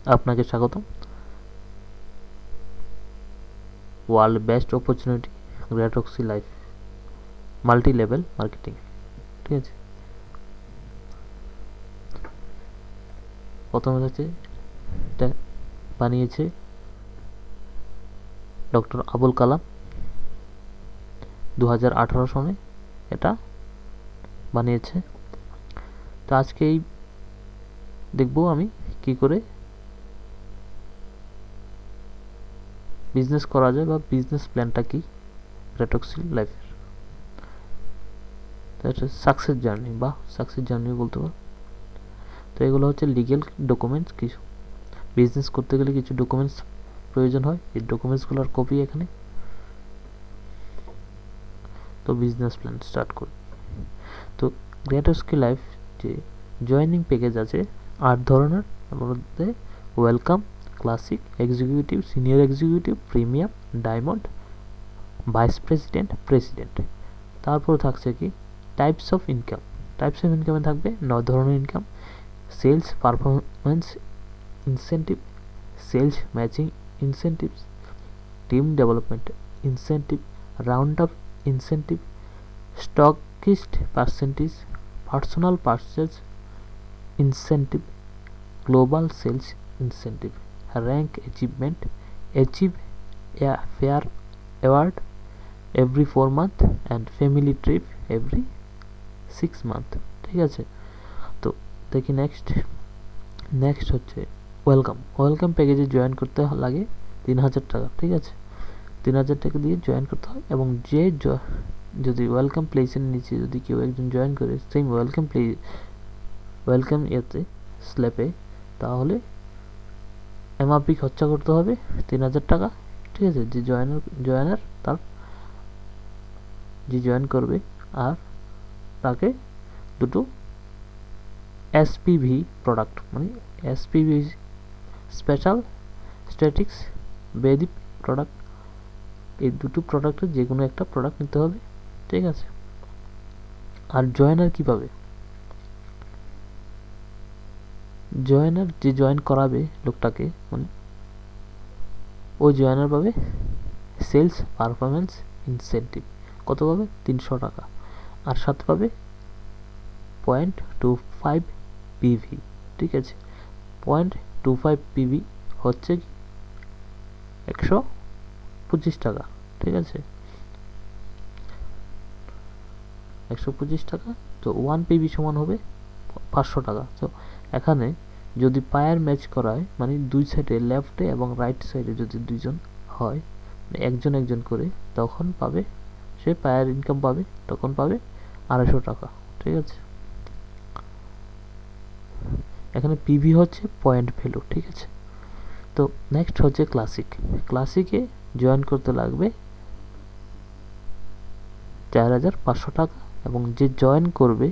আপনাকে স্বাগতম। World best opportunity গ্রেটক্সি লাইফ মাল্টি লেভেল মার্কেটিং, ঠিক আছে। প্রথমে হচ্ছে এটা বানিয়েছে ডক্টর আবুল কালাম 2018 সনে এটা বানিয়েছে। তো আজকে এই দেখব আমি কি করে বিজনেস করা যায় বা বিজনেস প্ল্যানটা কি গ্রেটক্সি লাইফের। তো এটা সাকসেস জার্নি বা সাকসেস জার্নি বলতে পারো। তো এগুলো হচ্ছে লিগেল ডকুমেন্টস। কিছু বিজনেস করতে গেলে কিছু ডকুমেন্টস প্রয়োজন হয়, এই ডকুমেন্টসগুলোর কপি এখানে। তো বিজনেস প্ল্যান স্টার্ট করি। তো গ্রেটক্সি লাইফ যে জয়েনিং প্যাকেজ আছে 8 ধরনের, তার মধ্যে welcome, classic, executive, senior executive, premium, diamond, vice president, president. তারপর থাকছে কি types of income. Types of ইনকামে থাকবে 9 ধরনের ইনকাম: sales performance incentive, sales matching incentives, team development incentive, round up incentive, stockist percentage, personal purchase incentive, global sales incentive, rank achievement, achieve a fair award every 4 month and family trip every 6 month, ঠিক আছে। তো দেখি next হচ্ছে welcome. Welcome প্যাকেজে join করতে লাগে 3000 টাকা, ঠিক আছে। 3000 টাকা দিয়ে জয়েন করতে হয়, এবং যে যদি ওয়েলকাম প্লেসের নিচে যদি কেউ একজন জয়েন করে সেম ওয়েলকাম এতে স্ল্যাপে, তাহলে এমআরপি খরচা করতে হবে 3000 টাকা, ঠিক আছে। যে জয়েনার তার যে জয়েন করবে, আর তাকে দুটো এসপিভি প্রোডাক্ট, মানে এসপিভি স্পেশাল স্ট্যাটিক্স বেদিক প্রোডাক্ট, এই দুটো প্রোডাক্টের যে কোনো একটা প্রোডাক্ট নিতে হবে, ঠিক আছে। আর জয়েনার কী পাবে? জয়েনার যে জয়েন করাবে লোকটাকে, মানে ওই জয়েনার পাবে সেলস পারফরমেন্স ইনসেন্টিভ। কত পাবে? 300 টাকা। আর সাথে পাবে 0.25 পিভি, ঠিক আছে। 0.25 পিভি হচ্ছে 125 টাকা, ঠিক আছে। 125 টাকা। তো 1 পিভি সমান হবে 500 টাকা। তো এখানে যদি পায়ার ম্যাচ করায়, মানে দুই সাইডে লেফটে এবং রাইট সাইডে যদি দুইজন হয়, একজন একজন করে, তখন পাবে সে পায়ার ইনকাম পাবে, তখন পাবে 250 টাকা, ঠিক আছে। এখানে পিভি হচ্ছে পয়েন্ট ভ্যালু, ঠিক আছে। তো নেক্সট হচ্ছে ক্লাসিক। ক্লাসিকে জয়েন করতে লাগবে 4500 টাকা, এবং যে জয়েন করবে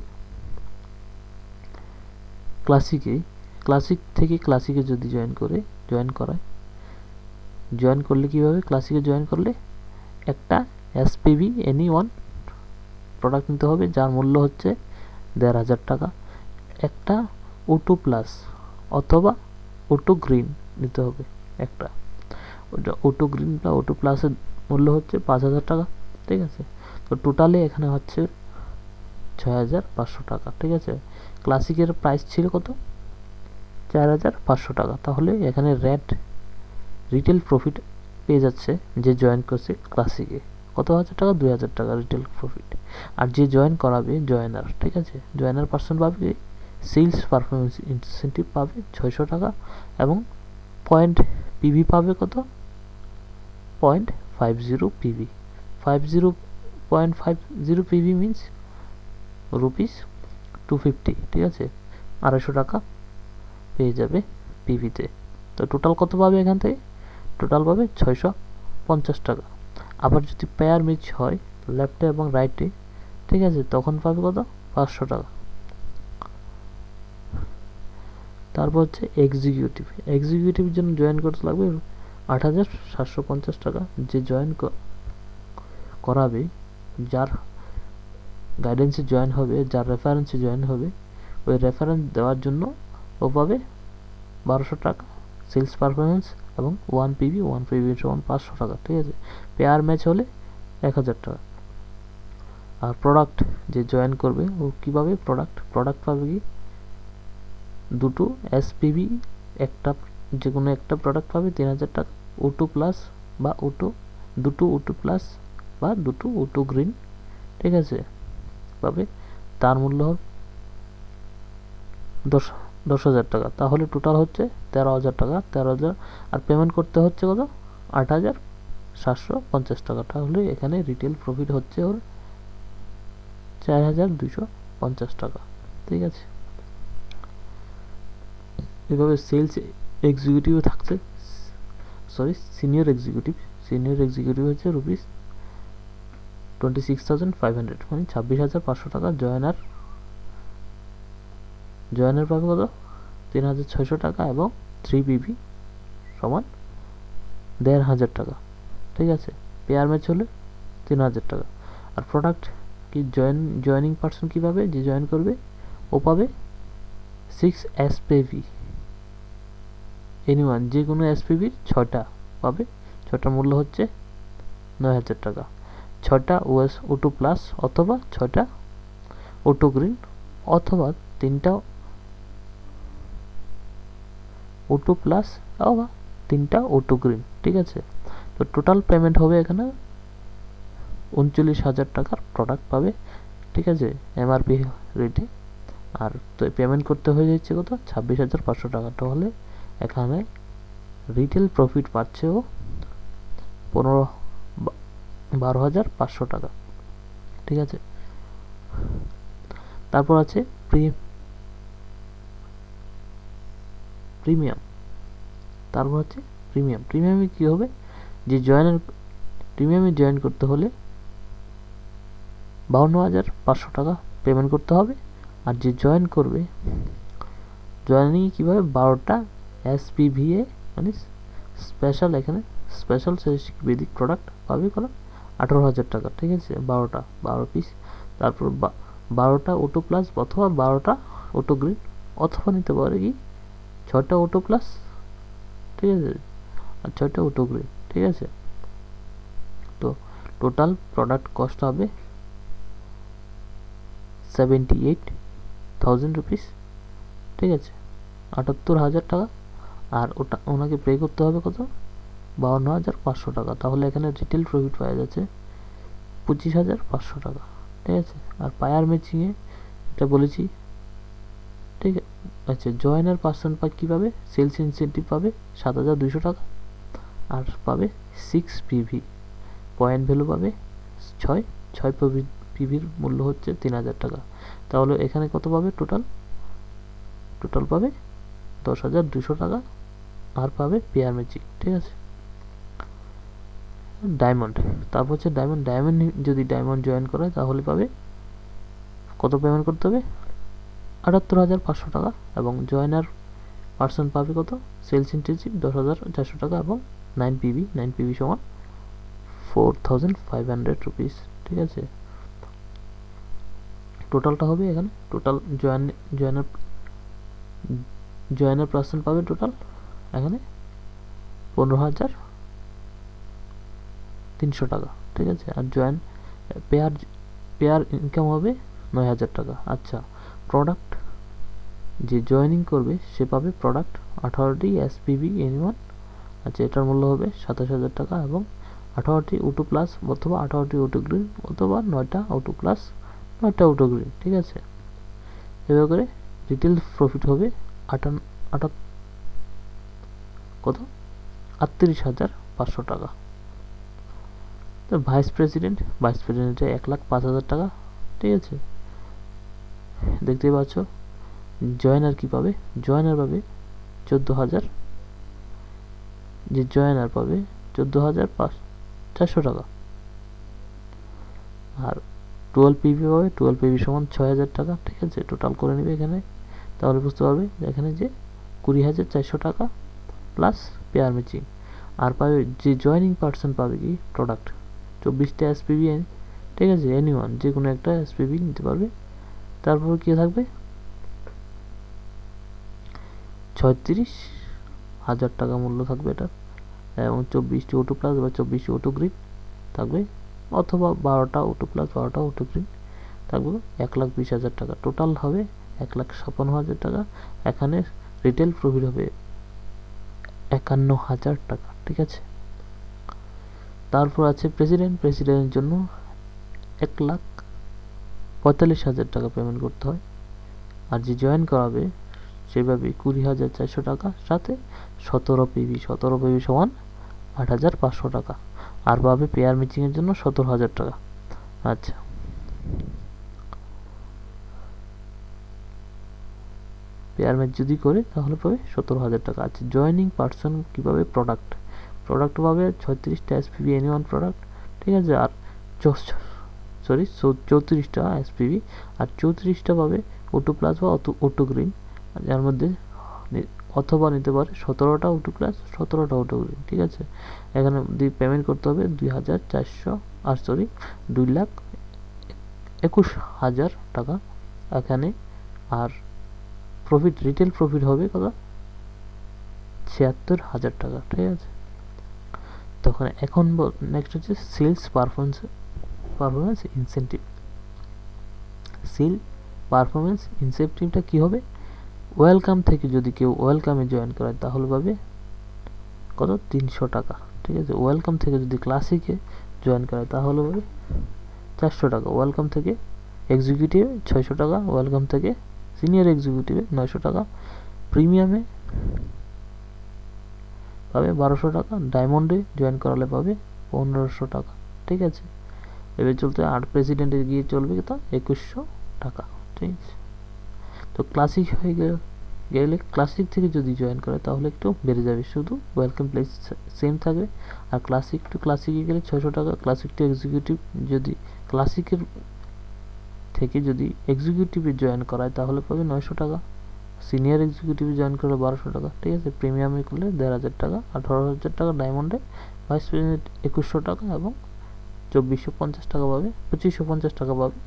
ক্লাসিক থেকে ক্লাসিকে যদি জয়েন করলে কীভাবে? ক্লাসিকে জয়েন করলে একটা এসপিভি এনি ওয়ান প্রোডাক্ট নিতে হবে, যার মূল্য হচ্ছে 1500 টাকা। একটা O2 প্লাস অথবা O2 গ্রিন নিতে হবে একটা। ওটা O2 গ্রিন বা O2 প্লাসের মূল্য হচ্ছে 5000 টাকা, ঠিক আছে। তো টোটালে এখানে হচ্ছে 6500 টাকা, ঠিক আছে। ক্লাসিকের প্রাইস ছিল কত? 4500 টাকা। তাহলে এখানে রিটেল প্রফিট পেয়ে যাচ্ছে যে জয়েন করছে ক্লাসিকে। কত হাজার টাকা? 2000 টাকা রিটেল প্রফিট। আর যে জয়েন করাবে জয়েনার, ঠিক আছে, জয়েনার পার্সন পাবে সেলস পারফরমেন্স ইনসেন্টিভ পাবে 600 টাকা, এবং পয়েন্ট পিভি পাবে কত? 0.50 পিভি। 0.50 পিভি মিনস রুপিস 250, ঠিক আছে। 250 টাকা পেয়ে যাবে পিভিতে। তো টোটাল কত পাবে এখান থেকে? টোটাল পাবে 650 টাকা। আবার যদি পেয়ার ম্যাচ হয় লেফটে এবং রাইটে, ঠিক আছে, তখন পাবে কত? 500 টাকা। তারপর হচ্ছে এক্সিকিউটিভের জন্য জয়েন করতে লাগবে 8750 টাকা। যে জয়েন করাবে, যার গাইডেন্সে জয়েন হবে, যার রেফারেন্সে জয়েন হবে, ওই রেফারেন্স দেওয়ার জন্য ও পাবে 1200 টাকা। সেলস পারফরমেন্স এবং 1 পিভি সমান 500 টাকা, ঠিক আছে। পেয়ার ম্যাচ হলে 1000 টাকা। আর প্রোডাক্ট যে জয়েন করবে ও কীভাবে প্রোডাক্ট পাবে কি, দুটো এসপিভি, একটা যে কোনো একটা প্রোডাক্ট পাবে 3000 টাকা, O2 প্লাস বা দুটো O2 প্লাস বা দুটো O2 গ্রিন, ঠিক আছে, পাবে। তার মূল্য হবে 10,000 টাকা। তাহলে টোটাল হচ্ছে 13,000 টাকা, 13,000। আর পেমেন্ট করতে হচ্ছে কত, 8,750 টাকা। তাহলে এখানে রিটেল প্রফিট হচ্ছে ওর 4,250 টাকা, ঠিক আছে। এভাবে সেলস এক্সিকিউটিভ থাকছে, সিনিয়র এক্সিকিউটিভ হচ্ছে ₹26,500, মানে 26,500 টাকা। জয়েনার পাবে কত, 3,600 টাকা এবং 3 পিভি সমান 1,500 টাকা, ঠিক আছে। পেয়ার ম্যাচ হলে 3,000 টাকা। আর প্রোডাক্ট কি জয়েনিং পার্সন কী পাবে, যে জয়েন করবে ও পাবে 6 এসপিভি, এনিওয়ান যে কোনো এসপিভির 6টা পাবে। 6টার মূল্য হচ্ছে 9,000 টাকা। 6টা O2 প্লাস অথবা 6টা O2 গ্রিন অথবা 3টা O2 প্লাস অথবা 3টা O2 গ্রিন, ঠিক আছে। তো টোটাল পেমেন্ট হবে এখানে 39,000 টাকার প্রোডাক্ট পাবে, ঠিক আছে, এমআরপি রেটে। আর তো পেমেন্ট করতে হয়ে যাচ্ছে কত, 26,500 টাকা। তাহলে এখানে রিটেল প্রফিট পাচ্ছে ও 12,500 টাকা, ঠিক আছে। তারপর আছে প্রিমিয়াম। তারপর হচ্ছে প্রিমিয়ামে কী হবে, যে প্রিমিয়ামে জয়েন করতে হলে 52,500 টাকা পেমেন্ট করতে হবে। আর যে জয়েন করবে, জয়েনিং কীভাবে, 12টা এসপিভিএ মানে স্পেশাল, এখানে স্পেশাল বেদিক প্রোডাক্ট পাবে কত, 18,000 টাকা, ঠিক আছে। 12 পিস। তারপর 12টা O2 প্লাস অথবা 12টা O2 গ্রিন অথবা নিতে পারে কি 6টা O2 প্লাস, ঠিক আছে, আর 6টা O2 গ্রিন, ঠিক আছে। তো টোটাল প্রোডাক্ট কস্ট হবে 78,000 রুপিস, ঠিক আছে, 78,000 টাকা। আর ওটা ওনাকে পে করতে হবে কত, 52,500 টাকা। তাহলে এখানে রিটেল প্রফিট পাওয়া যাচ্ছে 25,500 টাকা, ঠিক আছে। আর পায়ার ম্যাচিংয়ে এটা বলেছি, ঠিক আছে। আচ্ছা, জয়েনার পার্সন কী পাবে, সেলস ইনসেন্টিভ পাবে 7,200 টাকা। আর পাবে 6 পিভি, পয়েন্ট ভ্যালু পাবে 6 পিভির মূল্য হচ্ছে 3,000 টাকা। তাহলে এখানে কত পাবে, টোটাল পাবে 10,200 টাকা। আর পাবে পেয়ার ম্যাচিং, ঠিক আছে। ডায়মন্ড, তারপর হচ্ছে ডায়মন্ড যদি ডায়মন্ড জয়েন করে তাহলে পাবে কত, পেমেন্ট করতে হবে 78,500 টাকা। এবং জয়েনার পার্সন পাবে কত, সেলস ইনসেন্টিভ 10,400 টাকা এবং 9 পিভি সমান 4,500 রুপিস, ঠিক আছে। টোটালটা হবে এখানে, টোটাল জয়েনার পার্সন পাবে টোটাল এখানে 15,300 টাকা, ঠিক আছে। আর পেয়ার ইনকাম হবে 9,000 টাকা। আচ্ছা, প্রোডাক্ট যে জয়েনিং করবে সে পাবে প্রোডাক্ট 18টি এসপিভি এনিওয়ান। আচ্ছা, এটার মূল্য হবে 27,000 টাকা এবং 18টি O2 প্লাস অথবা 18টি O2 গ্রিন অথবা 9টা O2 প্লাস 9টা O2 গ্রিন, ঠিক আছে। এভাবে করে রিটেল প্রফিট হবে কত, 38,500 টাকা। তো ভাইস প্রেসিডেন্টে 1,05,000 টাকা, ঠিক আছে। দেখতেই পাচ্ছ। জয়েনার কি পাবে, জয়েনার পাবে 14,000, যে জয়েনার পাবে 14,400 টাকা। আর 12 পিভি পাবে, 12 পিভি সমান 6,000 টাকা, ঠিক আছে। টোটাল করে নেবে এখানে, তাহলে বুঝতে পারবে এখানে যে 20,400 টাকা প্লাস পেয়ার ম্যাচিং। আর পাবে যে জয়েনিং পার্সন পাবে কি প্রোডাক্ট 24টা এসপিভি, ঠিক আছে, এনিওয়ান যে কোনো একটা এসপিভি নিতে পারবে। তারপর কি থাকবে 1000 টাকা মূল্য থাকবে এটা, এবং 24টি O2 প্লাস বা 24টি O2 গ্রিন থাকবে, অথবা 12টা O2 প্লাস 12টা O2 গ্রিন থাকবে 1,20,000 টাকা। টোটাল হবে 1,56,000 টাকা। এখানে রিটেল প্রফিট হবে 51,000 টাকা। ঠিক আছে, তারপর আছে প্রেসিডেন্টের জন্য 1,45,000 টাকা পেমেন্ট করতে হয়। আর যে জয়েন করাবে সেভাবে 20,400 টাকা, সাথে 17 PV সমান 8,500 টাকা। আর পাবে পেয়ার ম্যাচিংয়ের জন্য 17,000 টাকা। আচ্ছা, পেয়ার ম্যাচ যদি করে তাহলে পাবে 17,000 টাকা। আচ্ছা, জয়েনিং পার্সন কীভাবে? প্রোডাক্ট পাবে 36টা SPV এনি1 প্রোডাক্ট। ঠিক আছে, আর 34টা SPV, আর 34টা পাবে O2 প্লাস বা O2 গ্রিন, যার মধ্যে অথবা নিতে পারে 17টা O2 প্লাস 17টা O2 গ্রিন। ঠিক আছে, এখানে পেমেন্ট করতে হবে 2,21,000 টাকা এখানে। আর রিটেল প্রফিট হবে কত? 76,000 টাকা। ঠিক আছে, তখন এখন নেক্সট হচ্ছে সেলস পারফরমেন্স ইনসেন্টিভ। পারফরমেন্স ইনসেন্টিভটা কি হবে? ওয়েলকাম থেকে যদি কেউ ওয়েলকামে জয়েন করায় তাহলে পাবে কত? 300 টাকা। ঠিক আছে, ওয়েলকাম থেকে যদি ক্লাসিকে জয়েন করায় তাহলে পাবে 400 টাকা। ওয়েলকাম থেকে এক্সিকিউটিভে 600 টাকা, ওয়েলকাম থেকে সিনিয়র এক্সিকিউটিভে 900 টাকা, প্রিমিয়ামে পাবে 1200 টাকা, ডায়মন্ডে জয়েন করালে পাবে 1500 টাকা। ঠিক আছে, এবার চলতে আর প্রেসিডেন্টে গিয়ে চলবে কত? 2100 টাকা। ঠিক আছে, তো ক্লাসিক হয়ে গেলে ক্লাসিক থেকে যদি জয়েন করে তাহলে একটু বেড়ে যাবে, শুধু ওয়েলকাম প্লেস সেম থাকবে। আর ক্লাসিক টু ক্লাসিকে গেলে 600 টাকা। ক্লাসিক টু এক্সিকিউটিভ যদি ক্লাসিকের থেকে যদি এক্সিকিউটিভে জয়েন করায় তাহলে পাবে 900 টাকা। সিনিয়র এক্সিকিউটিভে জয়েন করলে 1200 টাকা। ঠিক আছে, প্রিমিয়ামে করলে 1,500 টাকা, 18,000 টাকা। ডায়মন্ডে ভাইস প্রেসিডেন্ট 2100 টাকা এবং 2,450 টাকা পাবে, 2,550 টাকা পাবে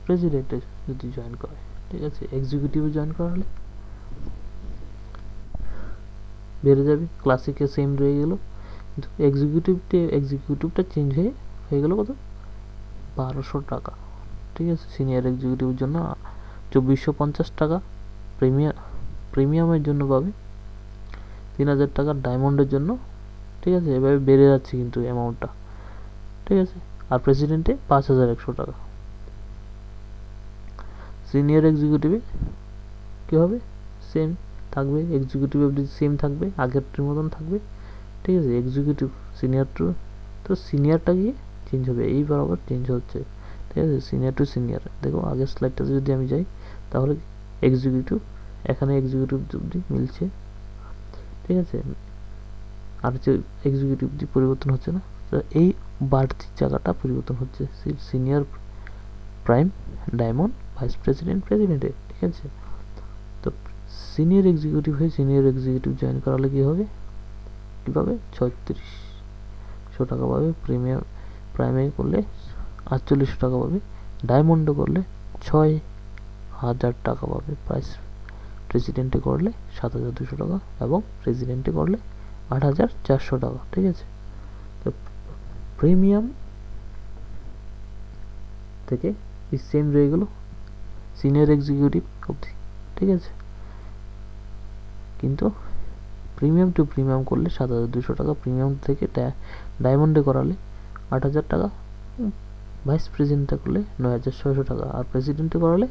প্রেসিডেন্টে যদি জয়েন করে। ঠিক আছে, এক্সিকিউটিভে জয়েন করালে বেড়ে যাবে, ক্লাসিকে সেম রয়ে গেল, কিন্তু এক্সিকিউটিভটা চেঞ্জ হয়ে গেল কত? 1200 টাকা। ঠিক আছে, সিনিয়র এক্সিকিউটিভের জন্য 2,450 টাকা, প্রিমিয়ামের জন্য পাবে 3,000 টাকা, ডায়মন্ডের জন্য। ঠিক আছে, এভাবে বেড়ে যাচ্ছে কিন্তু অ্যামাউন্টটা। ঠিক আছে, আর প্রেসিডেন্টে 5,100 টাকা। সিনিয়র এক্সিকিউটিভে কী হবে? সেম থাকবে, এক্সিকিউটিভ অবধি সেম থাকবে, আগেরটির মতন থাকবে। ঠিক আছে, এক্সিকিউটিভ সিনিয়র তো সিনিয়রটা গিয়ে চেঞ্জ হবে, এই বরাবর চেঞ্জ হচ্ছে। ঠিক আছে, সিনিয়র টু সিনিয়র। দেখো আগের স্লাইডটাতে যদি আমি যাই তাহলে এক্সিকিউটিভ, এখানে এক্সিকিউটিভ অবধি মিলছে। ঠিক আছে, আর যে এক্সিকিউটিভ পরিবর্তন হচ্ছে না, তো এই বাড়তি জায়গাটা পরিবর্তন হচ্ছে senior, prime, diamond, vice president, প্রেসিডেন্টে। ঠিক আছে, তো সিনিয়র এক্সিকিউটিভ হয়ে সিনিয়র এক্সিকিউটিভ জয়েন করালে কী হবে? কীভাবে? 3600 টাকা পাবে। প্রাইমে করলে 4800 টাকা পাবে। ডায়মন্ডে করলে 6,000 টাকা পাবে। প্রেসিডেন্টে করলে 7,200 টাকা এবং প্রেসিডেন্টে করলে 8,400 টাকা। ঠিক আছে, তো প্রিমিয়াম থেকে সেম রয়ে গেল সিনিয়র এক্সিকিউটিভ অবধি। ঠিক আছে, কিন্তু প্রিমিয়াম টু প্রিমিয়াম করলে 7,200 টাকা, প্রিমিয়াম থেকে ডায়মন্ডে করালে 8,000 টাকা, ভাইস প্রেসিডেন্টে করলে 9,600 টাকা, আর প্রেসিডেন্টে করালে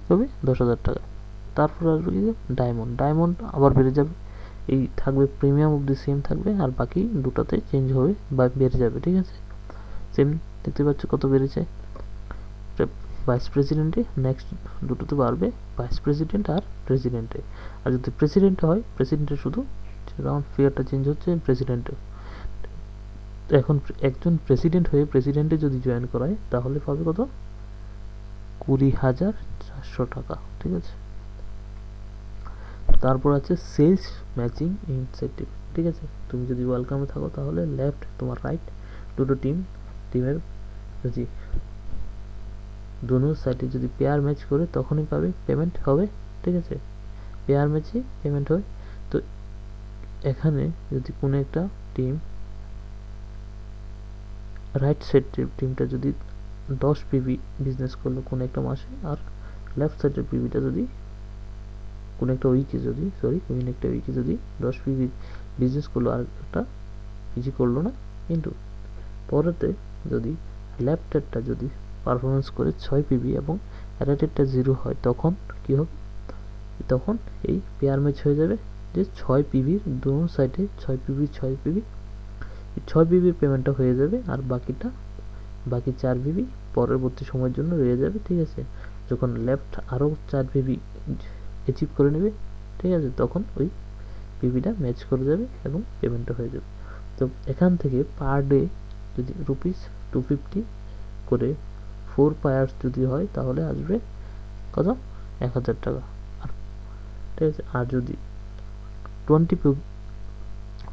হবে 10,000 টাকা। তারপর আসবে কি? ডায়মন্ড আবার বেড়ে যাবে, এই থাকবে প্রিমিয়াম অবধি সেম থাকবে, আর বাকি দুটাতে চেঞ্জ হবে বা বেড়ে যাবে। ঠিক আছে, সেম দেখতে পাচ্ছ কত বেড়েছে। ভাইস প্রেসিডেন্টে নেক্সট দুটোতে বাড়বে, ভাইস প্রেসিডেন্ট আর প্রেসিডেন্টে। আর যদি প্রেসিডেন্টে হয়, প্রেসিডেন্টে শুধু রাউন্ড ফিগারটা চেঞ্জ হচ্ছে প্রেসিডেন্টে। এখন একজন প্রেসিডেন্ট হয়ে প্রেসিডেন্টে যদি জয়েন করায় তাহলে পাবে কত? 20,400 টাকা। ঠিক আছে, তারপর আছে সেলস ম্যাচিং ইনসেন্টিভ। ঠিক আছে, তুমি যদি ওয়েলকামে থাকো তাহলে লেফট, তোমার রাইট দুটো টিমের যদি দুনো সাইডে যদি পেয়ার ম্যাচ করে তখনই পাবে পেমেন্ট হবে। ঠিক আছে, পেয়ার ম্যাচে পেমেন্ট হয়। তো এখানে যদি কোনো একটা টিম রাইট সাইড টিমটা যদি 10 পিভি বিজনেস করলো কোনো একটা মাসে, আর লেফট সাইডের পিভিটা যদি কোনো একটা উইকে যদি কোনো একটা উইকে যদি 10 পিভি বিজনেস করলো, আর একটা কিছু করলো না, কিন্তু পরেতে যদি লেফটেরটা যদি পারফরমেন্স করে 6 পিভি এবং রাইটেরটা 0 হয়, তখন কি হবে, তখন এই পেয়ার ম্যাচ হয়ে যাবে, যে 6 পিভির দোনো সাইডে 6 পিভির পেমেন্টটা হয়ে যাবে, আর বাকি 4 পিভি পরবর্তী সময়ের জন্য রয়ে যাবে। ঠিক আছে, যখন লেফট আরও 4 পিভি অ্যাচিভ করে নেবে, ঠিক আছে, তখন ওই পিভিটা ম্যাচ করে যাবে এবং পেমেন্টটা হয়ে যাবে। তো এখান থেকে পার ডে যদি ₹250 করে 4 পায়ার্স যদি হয়, তাহলে আসবে কত, 1000 টাকা। আর ঠিক আছে, আর যদি 20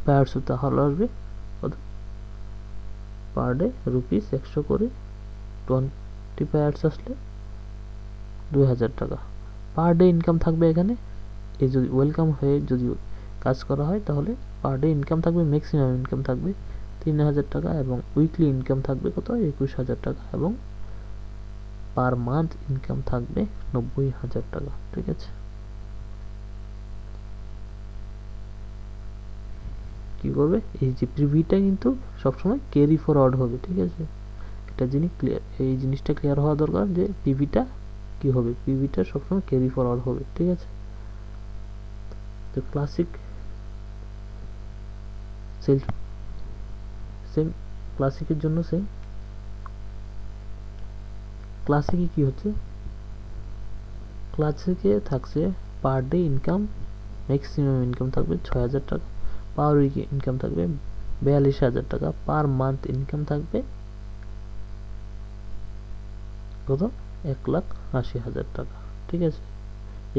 পায়ার্স হয়, তাহলে আসবে কত, পার ডে ₹100 করে 20 পায়ার্স আসলে 2000 টাকা পার ডে ইনকাম থাকবে এখানে। এই যদি ওয়েলকাম হয়ে যদি কাজ করা হয়, তাহলে পার ডে ইনকাম থাকবে, ম্যাক্সিমাম ইনকাম থাকবে 3000 টাকা, এবং উইকলি ইনকাম থাকবে কত, 21000 টাকা, এবং পার মান্থ ইনকাম থাকবে 90000 টাকা। ঠিক আছে, কি করবে, এই যে প্রিভিটা কিন্তু সবসময় ক্যারি ফরওয়ার্ড হবে। ঠিক আছে, এটা এই জিনিসটা ক্লিয়ার হওয়া দরকার, যে পিভিটা কি হবে, পিভিটা সবসময় ক্যারি ফরওয়ার্ড হবে। ঠিক আছে, তো ক্লাসিক সেম ক্লাসিকের জন্য সেম, ক্লাসিকে কি হচ্ছে, ক্লাসিকে থাকছে per day income, maximum income থাকবে 6000 টাকা, পার উইকে ইনকাম থাকবে 42000 টাকা, পার মান্থ ইনকাম থাকবে কত, 1,80,000 টাকা। ঠিক আছে,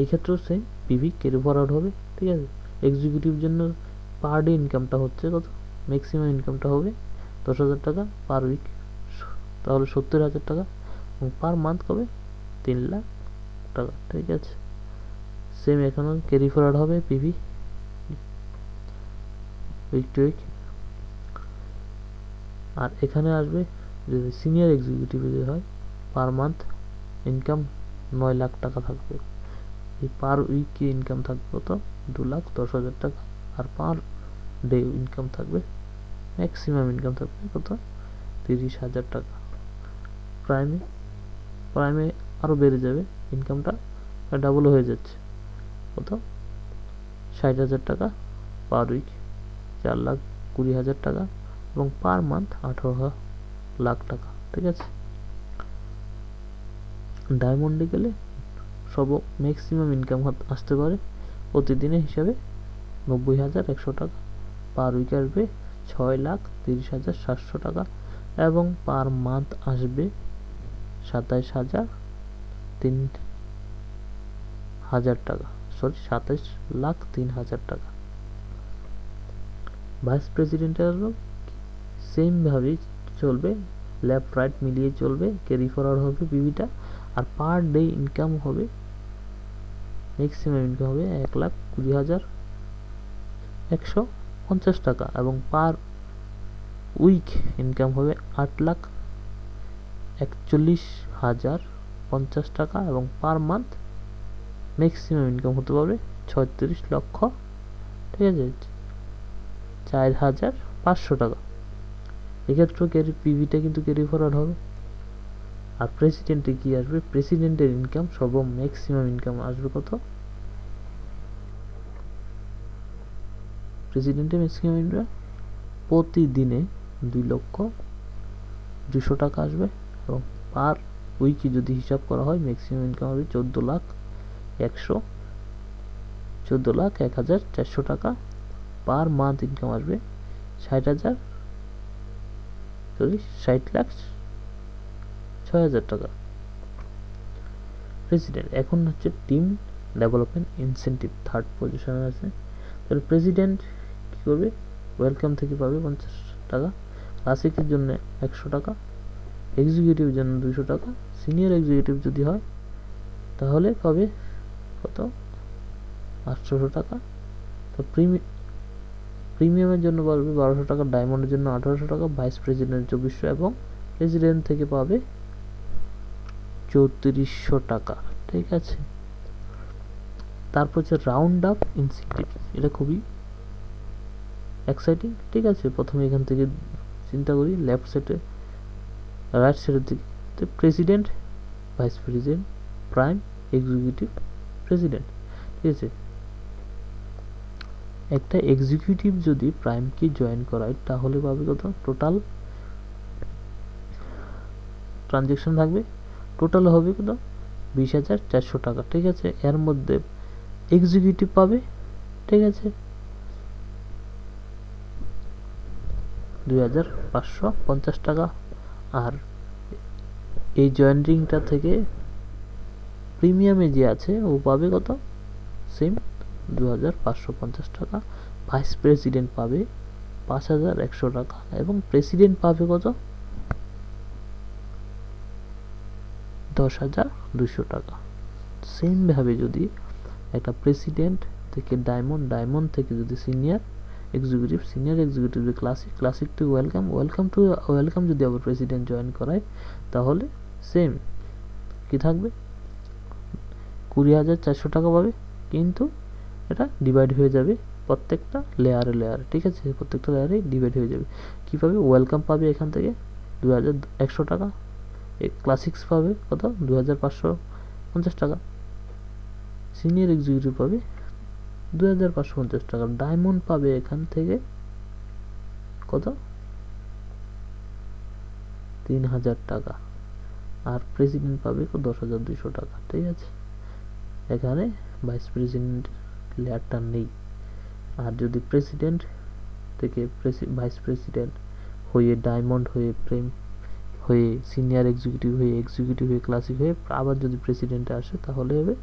এই ক্ষেত্রেও সেম পিভি ক্যারি ফরওয়ার্ড হবে। ঠিক আছে, এক্সিকিউটিভ জন্য পার ডে ইনকামটা হচ্ছে কত, ম্যাক্সিমাম ইনকামটা হবে 10,000 টাকা, পার উইক তাহলে 70,000 টাকা, এবং পার মান্থ কবে, 3 লাখ টাকা। ঠিক আছে, সেম এখানেও ক্যারি ফরওয়ার্ড হবে পিভি উইক টু উইক। আর এখানে আসবে যদি সিনিয়র এক্সিকিউটিভ যদি হয়, পার মান্থ ইনকাম 9 লাখ টাকা থাকবে, এই পার উইকে ইনকাম থাকবে কত, 2,10,000 টাকা, আর পার ডে ইনকাম থাকবে, ম্যাক্সিমাম ইনকাম থাকবে কত, 30,000 টাকা। প্রাইমে আরও বেড়ে যাবে ইনকামটা, ডাবল হয়ে যাচ্ছে কত, 60,000 টাকা পার উইক, 4,20,000 টাকা, এবং পার মান্থ 18 লাখ টাকা। ঠিক আছে, ডায়মন্ডে গেলে সব ম্যাক্সিমাম ইনকাম আসতে পারে প্রতিদিনের হিসাবে 90,100 টাকা, পার উইক আসবে 6,30,700 টাকা, এবং পার মান্থ আসবে 27,03,000 টাকা, 27,03,000 টাকা। ভাইস প্রেসিডেন্টের সেমভাবেই চলবে, লেফট রাইট মিলিয়ে চলবে, ক্যারি ফরওয়ার্ড হবে পিভিটা, আর পার ডে ইনকাম হবে, ম্যাক্সিমাম ইনকাম হবে 1,20,150 টাকা, এবং পার উইক ইনকাম হবে 8,41,050 টাকা, এবং পার মান্থ ম্যাক্সিমাম ইনকাম হতে পারবে 36 লক্ষ, ঠিক আছে, 4,500 টাকা। এক্ষেত্রেও পিভিটা কিন্তু ক্যারি ফরওয়ার্ড হবে। আর প্রেসিডেন্টে কি আসবে, প্রেসিডেন্টের ইনকাম ম্যাক্সিমাম ইনকাম আসবে কত, প্রেসিডেন্টের ম্যাক্সিমাম ইনকাম প্রতিদিনে 2,200,000 টাকা আসবে, এবং পার উইকে যদি হিসাব করা হয়, ম্যাক্সিমাম ইনকাম হবে 14,01,400 টাকা, পার মান্থ ইনকাম আসবে 60,06,000 টাকা। প্রেসিডেন্ট এখন হচ্ছে টিম ডেভেলপমেন্ট ইনসেন্টিভ, থার্ড পজিশনে আছে। তাহলে প্রেসিডেন্ট কী করবে, ওয়েলকাম থেকে পাবে 50 টাকা, ক্লাসিকের জন্য 100 টাকা, এক্সিকিউটিভ জন্য 200 টাকা, সিনিয়র এক্সিকিউটিভ যদি হয় তাহলে পাবে কত, 800 টাকা। তো প্রিমিয়ামের জন্য পাবে 1200 টাকা, ডায়মন্ডের জন্য 1800 টাকা, ভাইস প্রেসিডেন্ট 2400 এবং প্রেসিডেন্ট থেকে পাবে 3400 টাকা। ঠিক আছে, তারপর হচ্ছে রাউন্ড আপ ইনসেন্টিভ, এটা খুবই এক্সাইটিং। ঠিক আছে, প্রথমে এখান থেকে চিন্তা করি, লেফট সাইডে রাইট সাইডের দিকে president, vice president, prime, executive, president. ঠিক আছে, একটা এক্সিকিউটিভ যদি প্রাইমকে জয়েন করায় তাহলে পাবে কত, টোটাল ট্রানজেকশন থাকবে, টোটাল হবে কত, 20,400 টাকা। ঠিক আছে, এর মধ্যে এক্সিকিউটিভ পাবে, ঠিক আছে, 2,550 টাকা। আর এই জয়েন্টিংটা থেকে প্রিমিয়ামে যে আছে ও পাবে কত, সেম 2,550 টাকা। ভাইস প্রেসিডেন্ট পাবে 5,100 টাকা এবং প্রেসিডেন্ট পাবে কত, 10,200 টাকা। সেমভাবে যদি একটা প্রেসিডেন্ট থেকে ডায়মন্ড থেকে যদি senior executive classic to welcome যদি আবার প্রেসিডেন্ট জয়েন করায় তাহলে সেম কি থাকবে, 20,400 টাকা পাবে, কিন্তু এটা ডিভাইড হয়ে যাবে প্রত্যেকটা লেয়ারে। ঠিক আছে, প্রত্যেকটা লেয়ারে ডিভাইড হয়ে যাবে। কীভাবে, ওয়েলকাম পাবে এখান থেকে 2,100 টাকা, ক্লাসিক্স পাবে কত, 2,550 টাকা, সিনিয়র এক্সিকিউটিভ পাবে 2,550 টাকা, ডায়মন্ড পাবে এখান থেকে কত, 3,000 টাকা, আর প্রেসিডেন্ট পাবে 10,200 টাকা। ঠিক আছে, এখানে ভাইস প্রেসিডেন্ট লেয়ারটা নেই। আর যদি প্রেসিডেন্ট থেকে ভাইস প্রেসিডেন্ট হয়ে ডায়মন্ড হয়ে প্রেম হয়ে সিনিয়র এক্সিকিউটিভ হয়ে ক্লাসিক হয়ে আবার যদি প্রেসিডেন্টে আসে তাহলে হবে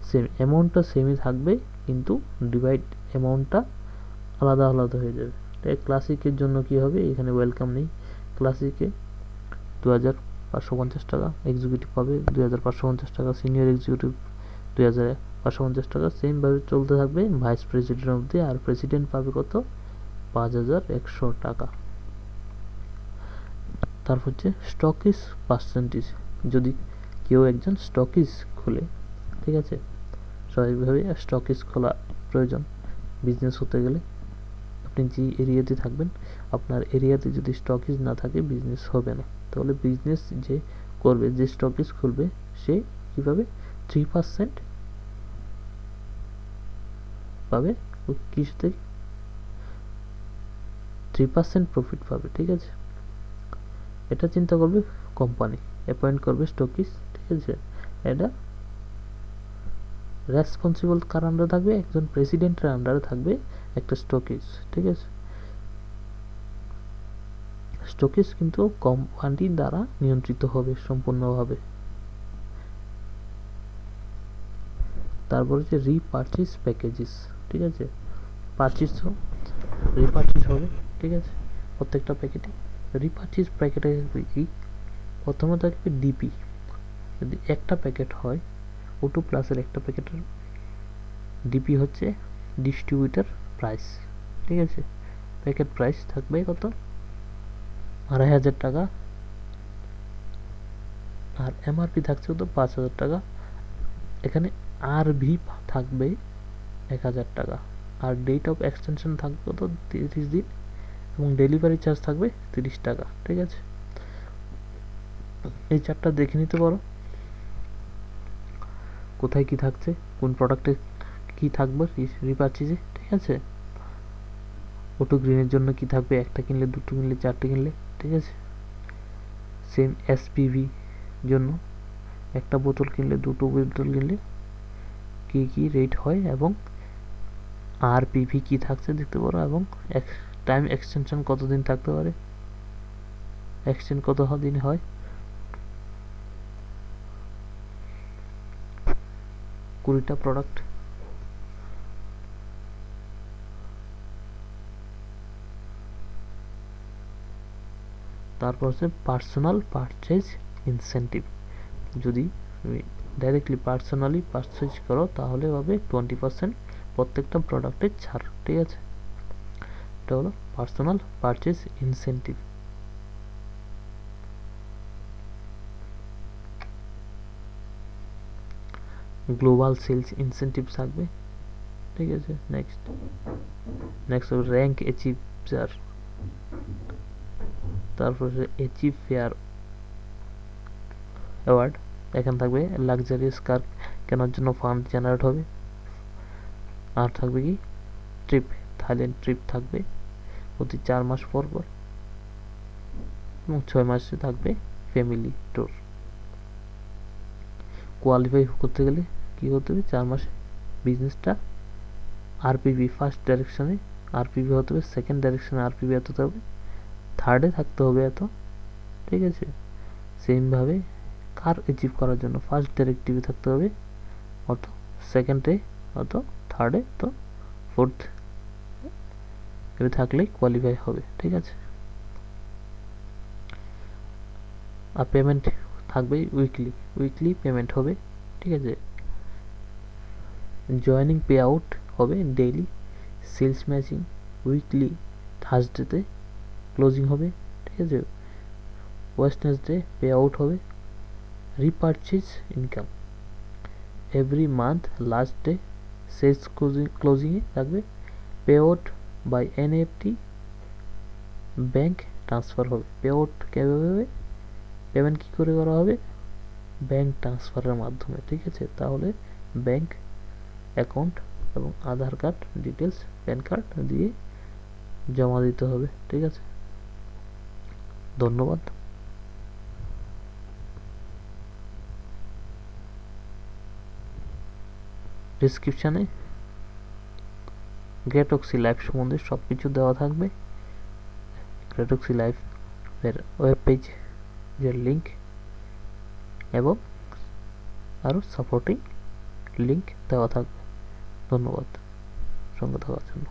সেম, অ্যামাউন্টটা সেমই থাকবে কিন্তু ডিভাইড অ্যামাউন্টটা আলাদা হয়ে যাবে। তাই ক্লাসিকের জন্য কি হবে, এখানে ওয়েলকাম নেই, ক্লাসিকে 2,550 টাকা, এক্সিকিউটিভ পাবে 2,550 টাকা, সিনিয়র এক্সিকিউটিভ 2,550 টাকা, সেমভাবে চলতে থাকবে ভাইস প্রেসিডেন্ট অবধি। আর প্রেসিডেন্ট পাবে কত, 5,100 টাকা। তারপর হচ্ছে স্টকিস পার্সেন্টেজ, যদি কেউ একজন স্টকিস খোলে, ঠিক আছে, স্বাভাবিকভাবে স্টকিস খোলা প্রয়োজন বিজনেস হতে গেলে। আপনি যে এরিয়াতে থাকবেন, আপনার এরিয়াতে যদি স্টকিস না থাকে বিজনেস হবে না। তাহলে বিজনেস যে করবে, যে স্টকিস খুলবে, সে কীভাবে 3% পাবে, কিছু থেকে 3% প্রফিট পাবে। ঠিক আছে, এটা চিন্তা করবে কোম্পানি, অ্যাপয়েন্ট করবে স্টকিস। ঠিক আছে, এটা রেসপন্সিবল কার আন্ডারে থাকবে, একজন প্রেসিডেন্টের আন্ডারে থাকবে একটা স্টকিস। ঠিক আছে, স্টকিস কিন্তু কোম্পানি দ্বারা নিয়ন্ত্রিত হবে সম্পূর্ণভাবে। তারপর হচ্ছে রিপারচেজ প্যাকেজেস। ঠিক আছে, রিপারচেজ হবে। ঠিক আছে, প্রত্যেকটা প্যাকেটে রিপারচেজ প্যাকেটে কি, প্রথমে থাকবে ডিপি। যদি একটা প্যাকেট হয়, O2 প্লাসের একটা প্যাকেটের ডিপি হচ্ছে ডিস্ট্রিবিউটার প্রাইস। ঠিক আছে, প্যাকেট প্রাইস থাকবে কত, 2,500 টাকা, আর এমআরপি থাকছে কত, 5,000 টাকা। এখানে আরভি থাকবে 1,000 টাকা, আর ডেট অফ এক্সটেনশন থাকবে কত, 30 দিন, এবং ডেলিভারি চার্জ থাকবে 30 টাকা। ঠিক আছে, এই চারটা দেখে নিতে পারো কোথায় কি থাকছে, কোন প্রোডাক্টে কি থাকবে রিপারচেজে। ঠিক আছে, O2 গ্রিনের জন্য কি থাকবে, একটা কিনলে, দুটো কিনলে, চারটে কিনলে। ঠিক আছে, সেম এসপিভি জন্য একটা বোতল কিনলে, দুটো বোতল কিনলে কি কি রেট হয়, এবং আরপিভি কি থাকছে দেখতে পারো, এবং টাইম এক্সটেনশন কতদিন থাকতে পারে, এক্সটেন্ড কত দিন হয়। কুড়িটা প্রোডাক্ট। তারপর হচ্ছে পার্সোনাল পারচেজ ইনসেন্টিভ। যদি তুমি ডাইরেক্টলি পার্সোনালি পারচেজ করো তাহলে হবে 20% প্রত্যেকটা প্রোডাক্টের ছাড়। ঠিক আছে, এটা হলো personal purchase incentive. Global sales incentive থাকবে, ঠিক আছে। নেক্সট হবে র্যাঙ্ক অ্যাচিভার, তারপরে অ্যাচিভ ফেয়ার অ্যাওয়ার্ড। এখানে থাকবে লাক্সারিয়াস কার কেনার জন্য ফান্ড জেনারেট হবে। আর থাকবে কি ট্রিপ, থাইল্যান্ড ট্রিপ থাকবে প্রতি 4 মাস পর পর, এবং 6 মাসে থাকবে ফ্যামিলি ট্যুর। কোয়ালিফাই করতে গেলে কি করতে হবে, 4 মাসে বিজনেসটা আরপিভি ফার্স্ট ডাইরেকশনে আরপিভি হতে হবে, সেকেন্ড ডাইরেকশনে আরপিভি এত হবে, থার্ডে থাকতে হবে এত, ঠিক আছে। সেমভাবে কার অ্যাচিভ করার জন্য ফার্স্ট ডাইরেক্টিভে থাকতে হবে অত, সেকেন্ডে অত, থার্ডে তো, ফোর্থ এভাবে থাকলেই কোয়ালিফাই হবে, ঠিক আছে। আর পেমেন্ট থাকবে উইকলি পেমেন্ট হবে, ঠিক আছে। জয়েনিং পে আউট হবে ডেইলি, সেলস ম্যাচিং উইকলি থার্সডেতে ক্লোজিং হবে, ঠিক আছে। ওয়েডনেসডে পে আউট হবে। Repurchase income every month last day sales ক্লোজিংয়ে থাকবে। Pay out by NFT bank transfer হবে। পে আউট কীভাবে হবে, পেমেন্ট কী করে করা হবে, ব্যাঙ্ক ট্রান্সফারের মাধ্যমে, ঠিক আছে। তাহলে ব্যাঙ্ক অ্যাকাউন্ট এবং আধার কার্ড ডিটেলস, প্যান কার্ড দিয়ে জমা দিতে হবে, ঠিক আছে। ধন্যবাদ। ডিসক্রিপশানে গ্রেটক্সি লাইফ সম্বন্ধে সব কিছু দেওয়া থাকবে। গ্রেটক্সি লাইফের ওয়েব পেজের লিঙ্ক এবং আরও সাপোর্টিং লিঙ্ক দেওয়া থাকবে। ধন্যবাদ সঙ্গে থাকার জন্য।